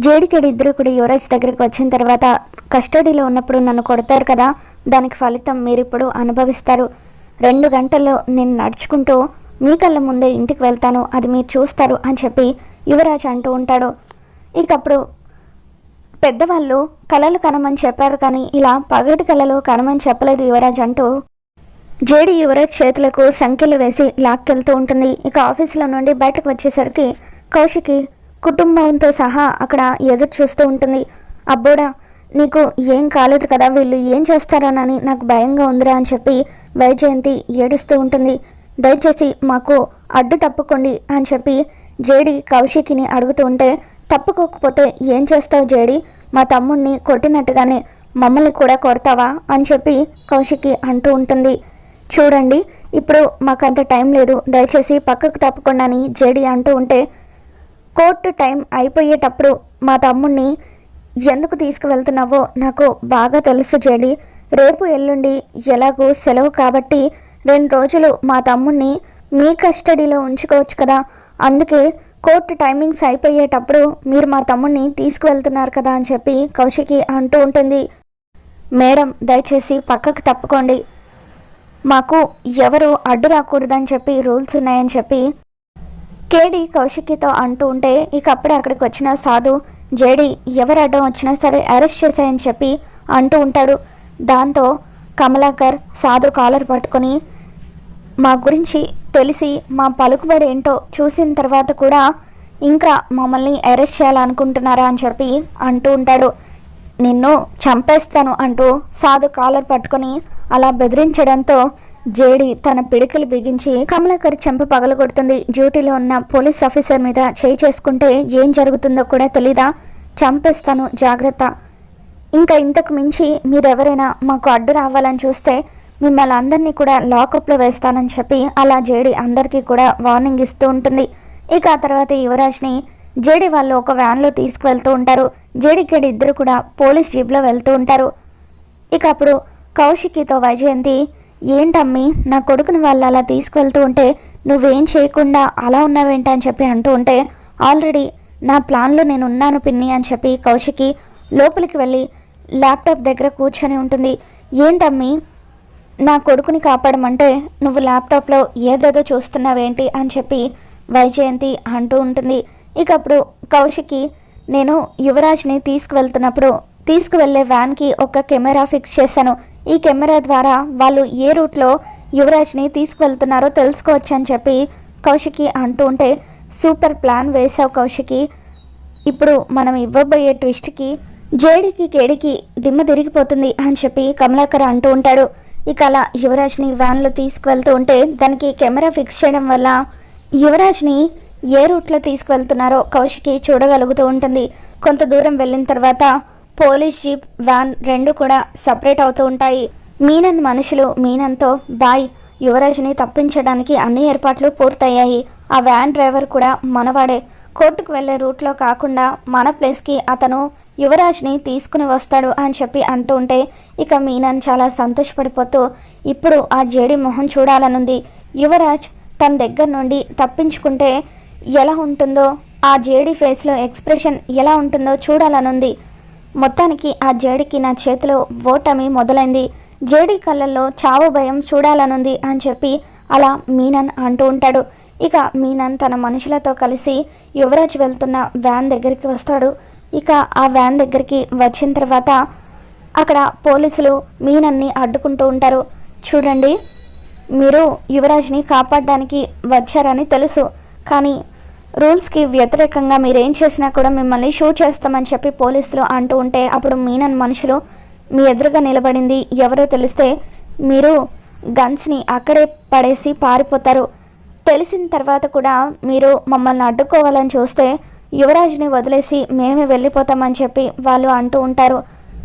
జేడికేడి ఇద్దరు కూడా యువరాజ్ దగ్గరికి వచ్చిన తర్వాత, కస్టడీలో ఉన్నప్పుడు నన్ను కొడతారు కదా, దానికి ఫలితం మీరిప్పుడు అనుభవిస్తారు. 2 గంటల్లో నేను నడుచుకుంటూ మీ కళ్ళ ముందే ఇంటికి వెళ్తాను, అది మీరు చూస్తారు అని చెప్పి యువరాజ్ అంటూ ఉంటాడు. ఇకప్పుడు పెద్దవాళ్ళు కలలు కనమని చెప్పారు కానీ ఇలా పగటి కలలు కనమని చెప్పలేదు యువరాజ్ అంటూ జేడి యువరాజ్ చేతులకు సంఖ్యలు వేసి లాక్కెళ్తూ ఉంటుంది. ఇక ఆఫీసులో నుండి బయటకు వచ్చేసరికి కౌశికి కుటుంబంతో సహా అక్కడ ఎదురు చూస్తూ ఉంటుంది. అబ్బోడా, నీకు ఏం కాలేదు కదా, వీళ్ళు ఏం చేస్తారోనని నాకు భయంగా ఉందిరా అని చెప్పి వైజయంతి ఏడుస్తూ ఉంటుంది. దయచేసి మాకు అడ్డు తప్పుకోండి అని చెప్పి జేడి కౌశికిని అడుగుతూ ఉంటే, తప్పుకోకపోతే ఏం చేస్తావు జేడి, మా తమ్ముడిని కొట్టినట్టుగానే మమ్మల్ని కూడా కొడతావా అని చెప్పి కౌశికి అంటూ ఉంటుంది. చూడండి, ఇప్పుడు మాకంత టైం లేదు, దయచేసి పక్కకు తప్పకుండా అని జేడి అంటూ ఉంటే, కోర్టు టైం అయిపోయేటప్పుడు మా తమ్ముడిని ఎందుకు తీసుకువెళ్తున్నావో నాకు బాగా తెలుసు జేడి. రేపు ఎల్లుండి ఎలాగూ సెలవు కాబట్టి 2 రోజులు మా తమ్ముడిని మీ కస్టడీలో ఉంచుకోవచ్చు కదా, అందుకే కోర్టు టైమింగ్స్ అయిపోయేటప్పుడు మీరు మా తమ్ముడిని తీసుకువెళ్తున్నారు కదా అని చెప్పి కౌశికి అంటూ ఉంటుంది. మేడం, దయచేసి పక్కకు తప్పుకోండి, మాకు ఎవరు అడ్డు రాకూడదని చెప్పి రూల్స్ ఉన్నాయని చెప్పి కేడి కౌశికితో అంటూ ఉంటే, ఇక అప్పుడే అక్కడికి వచ్చిన సాధు, జేడి ఎవరు అడ్డం వచ్చినా సరే అరెస్ట్ చేశాయని చెప్పి అంటూ ఉంటాడు. దాంతో కమలాకర్ సాధు కాలర్ పట్టుకొని, మా గురించి తెలిసి మా పలుకుబడి ఏంటో చూసిన తర్వాత కూడా ఇంకా మమ్మల్ని అరెస్ట్ చేయాలనుకుంటున్నారా అని చెప్పి అంటూ ఉంటాడు. నిన్ను చంపేస్తాను అంటూ సాధు కాలర్ పట్టుకొని అలా బెదిరించడంతో జేడి తన పిడికలు బిగించి కమలాకర్ చెంప పగలగొడుతుంది. డ్యూటీలో ఉన్న పోలీస్ ఆఫీసర్ మీద చేయి చేసుకుంటే ఏం జరుగుతుందో కూడా తెలీదా, చంపేస్తాను జాగ్రత్త, ఇంకా ఇంతకు మించి మీరెవరైనా మాకు అడ్డు రావాలని చూస్తే మిమ్మల్ని అందరినీ కూడా లాకప్లో వేస్తానని చెప్పి అలా జేడి అందరికీ కూడా వార్నింగ్ ఇస్తూ ఉంటుంది. ఇక ఆ తర్వాత యువరాజ్ని జేడి వాళ్ళు ఒక వ్యాన్లో తీసుకువెళ్తూ ఉంటారు. జేడికేడి ఇద్దరు కూడా పోలీస్ జీప్లో వెళ్తూ ఉంటారు. ఇక అప్పుడు కౌశికితో వైజయంతి, ఏంటమ్మి నా కొడుకుని వాళ్ళు అలా తీసుకువెళ్తూ ఉంటే నువ్వేం చేయకుండా అలా ఉన్నావేంటని చెప్పి అంటూ ఉంటే, ఆల్రెడీ నా ప్లాన్లో నేను ఉన్నాను పిన్ని అని చెప్పి కౌశికి లోపలికి వెళ్ళి ల్యాప్టాప్ దగ్గర కూర్చొని ఉంటుంది. ఏంటమ్మి, నా కొడుకుని కాపాడమంటే నువ్వు ల్యాప్టాప్లో ఏదేదో చూస్తున్నావేంటి అని చెప్పి వైజయంతి అంటూ ఉంటుంది. ఇక అప్పుడు కౌశికి, నేను యువరాజ్ని తీసుకువెళ్ళే వ్యాన్కి ఒక కెమెరా ఫిక్స్ చేశాను, ఈ కెమెరా ద్వారా వాళ్ళు ఏ రూట్లో యువరాజ్ని తీసుకువెళ్తున్నారో తెలుసుకోవచ్చు అని చెప్పి కౌశికి అంటూ ఉంటే, సూపర్ ప్లాన్ వేసావు కౌశికి, ఇప్పుడు మనం ఇవ్వబోయే ట్విస్ట్కి జేడికి కేడికి దిమ్మ తిరిగిపోతుంది అని చెప్పి కమలాకర్ అంటూ ఉంటాడు. ఇక అలా యువరాజ్ని వ్యాన్లో తీసుకువెళ్తూ ఉంటే దానికి కెమెరా ఫిక్స్ చేయడం వల్ల యువరాజ్ని ఏ రూట్లో తీసుకువెళ్తున్నారో కౌశికి చూడగలుగుతూ ఉంటుంది. కొంత దూరం వెళ్ళిన తర్వాత పోలీస్ జీప్ వ్యాన్ 2 కూడా సపరేట్ అవుతూ ఉంటాయి. మీనన్ మనుషులు మీనన్తో, బాయ్, యువరాజ్ని తప్పించడానికి అన్ని ఏర్పాట్లు పూర్తయ్యాయి, ఆ వ్యాన్ డ్రైవర్ కూడా మనవాడే, కోర్టుకు వెళ్ళే రూట్లో కాకుండా మన ప్లేస్కి అతను యువరాజ్ని తీసుకుని వస్తాడు అని చెప్పి అంటూ ఉంటే ఇక మీనన్ చాలా సంతోషపడిపోతూ, ఇప్పుడు ఆ జేడి మొహం చూడాలనుంది, యువరాజ్ తన దగ్గర నుండి తప్పించుకుంటే ఎలా ఉంటుందో, ఆ జేడి ఫేస్లో ఎక్స్ప్రెషన్ ఎలా ఉంటుందో చూడాలనుంది, మొత్తానికి ఆ జేడికి నా చేతిలో ఓటమి మొదలైంది, జేడి కళ్ళల్లో చావు భయం చూడాలనుంది అని చెప్పి అలా మీనన్ అంటూ ఉంటాడు. ఇక మీనన్ తన మనుషులతో కలిసి యువరాజ్ వెళ్తున్న వ్యాన్ దగ్గరికి వస్తాడు. ఇక ఆ వ్యాన్ దగ్గరికి వచ్చిన తర్వాత అక్కడ పోలీసులు మీనన్ని అడ్డుకుంటూ ఉంటారు. చూడండి, మీరు యువరాజ్ని కాపాడడానికి వచ్చారని తెలుసు, కానీ రూల్స్కి వ్యతిరేకంగా మీరేం చేసినా కూడా మిమ్మల్ని షూట్ చేస్తామని చెప్పి పోలీసులు అంటూ ఉంటే అప్పుడు మీనన్ మనుషులు, మీ ఎదురుగా నిలబడింది ఎవరో తెలిస్తే మీరు గన్స్ని అక్కడే పడేసి పారిపోతారు, తెలిసిన తర్వాత కూడా మీరు మమ్మల్ని అడ్డుకోవాలని చూస్తే యువరాజ్ని వదిలేసి మేమే వెళ్ళిపోతామని చెప్పి వాళ్ళు అంటూ ఉంటారు.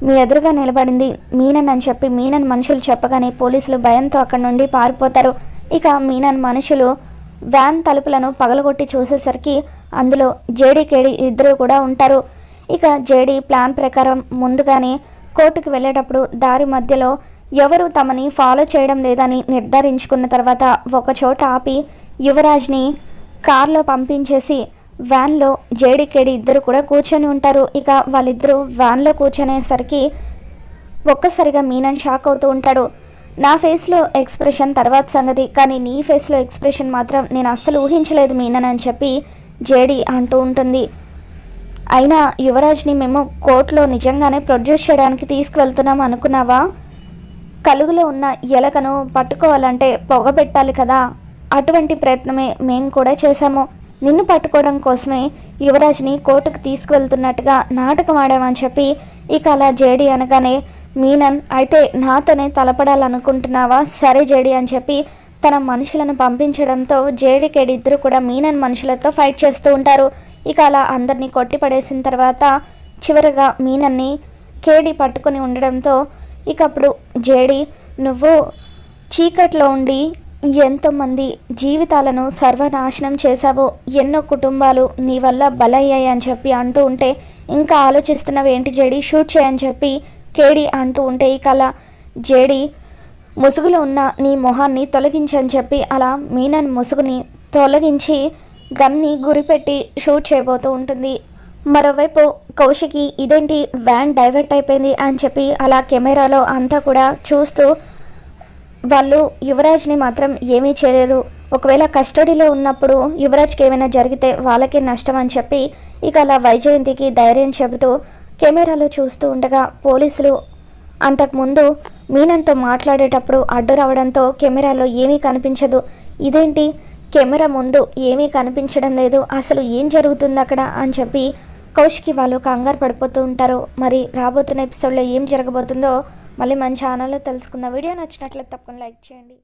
మీ ఎదురుగా నిలబడింది మీనన్ అని చెప్పి మీనన్ మనుషులు చెప్పగానే పోలీసులు భయంతో అక్కడి నుండి పారిపోతారు. ఇక మీనన్ మనుషులు వ్యాన్ తలుపులను పగలగొట్టి చూసేసరికి అందులో జేడి కేడి ఇద్దరు కూడా ఉంటారు. ఇక జేడి ప్లాన్ ప్రకారం ముందుగానే కోర్టుకు వెళ్ళేటప్పుడు దారి మధ్యలో ఎవరు తమని ఫాలో చేయడం లేదని నిర్ధారించుకున్న తర్వాత ఒక చోట ఆపి యువరాజ్ని కార్లో పంపించేసి వ్యాన్లో జేడీకేడి ఇద్దరు కూడా కూర్చొని ఉంటారు. ఇక వాళ్ళిద్దరూ వ్యాన్లో కూర్చొనేసరికి ఒక్కసారిగా మీనన్ షాక్ అవుతూ ఉంటాడు. నా ఫేస్లో ఎక్స్ప్రెషన్ తర్వాత సంగతి, కానీ నీ ఫేస్లో ఎక్స్ప్రెషన్ మాత్రం నేను అస్సలు ఊహించలేదు మీనన్ అని చెప్పి జేడీ అంటూ ఉంటుంది. అయినా యువరాజ్ని మేము కోర్టులో నిజంగానే ప్రొడ్యూస్ చేయడానికి తీసుకువెళ్తున్నాం అనుకున్నావా? కలుగులో ఉన్న ఎలకను పట్టుకోవాలంటే పొగ పెట్టాలి కదా, అటువంటి ప్రయత్నమే మేము కూడా చేశాము. నిన్ను పట్టుకోవడం కోసమే యువరాజ్ని కోర్టుకు తీసుకువెళ్తున్నట్టుగా నాటకం ఆడామని చెప్పి ఇక అలా జేడీ అనగానే మీనన్ అయితే నాతోనే తలపడాలనుకుంటున్నావా? సరే జేడీ అని చెప్పి తన మనుషులను పంపించడంతో జేడీకేడి ఇద్దరు కూడా మీనన్ మనుషులతో ఫైట్ చేస్తూ ఉంటారు. ఇక అలా అందరినీ కొట్టి పడేసిన తర్వాత చివరిగా మీనన్ని కేడి పట్టుకొని ఉండడంతో ఇక అప్పుడు జేడీ నువ్వు చీకట్లో ఉండి ఎంతోమంది జీవితాలను సర్వనాశనం చేశావు, ఎన్నో కుటుంబాలు నీ వల్ల బలయ్యాయి అని చెప్పి అంటూ ఉంటే ఇంకా ఆలోచిస్తున్నావు ఏంటి జేడీ, షూట్ చేయని చెప్పి కేడి అంటూ ఉంటే ఇక అలా జేడీ ముసుగులో ఉన్న నీ మొహాన్ని తొలగించని చెప్పి అలా మీనన్ ముసుగుని తొలగించి గన్ని గురిపెట్టి షూట్ చేయబోతూ ఉంటుంది. మరోవైపు కౌశికి ఇదేంటి వ్యాన్ డైవర్ట్ అయిపోయింది అని చెప్పి అలా కెమెరాలో అంతా కూడా చూస్తూ వాళ్ళు యువరాజ్ని మాత్రం ఏమీ చేయలేదు, ఒకవేళ కస్టడీలో ఉన్నప్పుడు యువరాజ్కి ఏమైనా జరిగితే వాళ్ళకే నష్టం అని చెప్పి ఇక అలా వైజయంతికి ధైర్యం చెబుతూ కెమెరాలో చూస్తూ ఉండగా పోలీసులు అంతకుముందు మీనన్తో మాట్లాడేటప్పుడు అడ్డు రావడంతో కెమెరాలో ఏమీ కనిపించదు. ఇదేంటి కెమెరా ముందు ఏమీ కనిపించడం లేదు, అసలు ఏం జరుగుతుంది అక్కడ అని చెప్పి కౌశికి వాళ్ళు కంగారు పడిపోతూ ఉంటారు. మరి రాబోతున్న ఎపిసోడ్లో ఏం జరగబోతుందో మళ్ళీ మన ఛానల్లో తెలుసుకుందాం. వీడియో నచ్చినట్లయితే తప్పకుండా లైక్ చేయండి.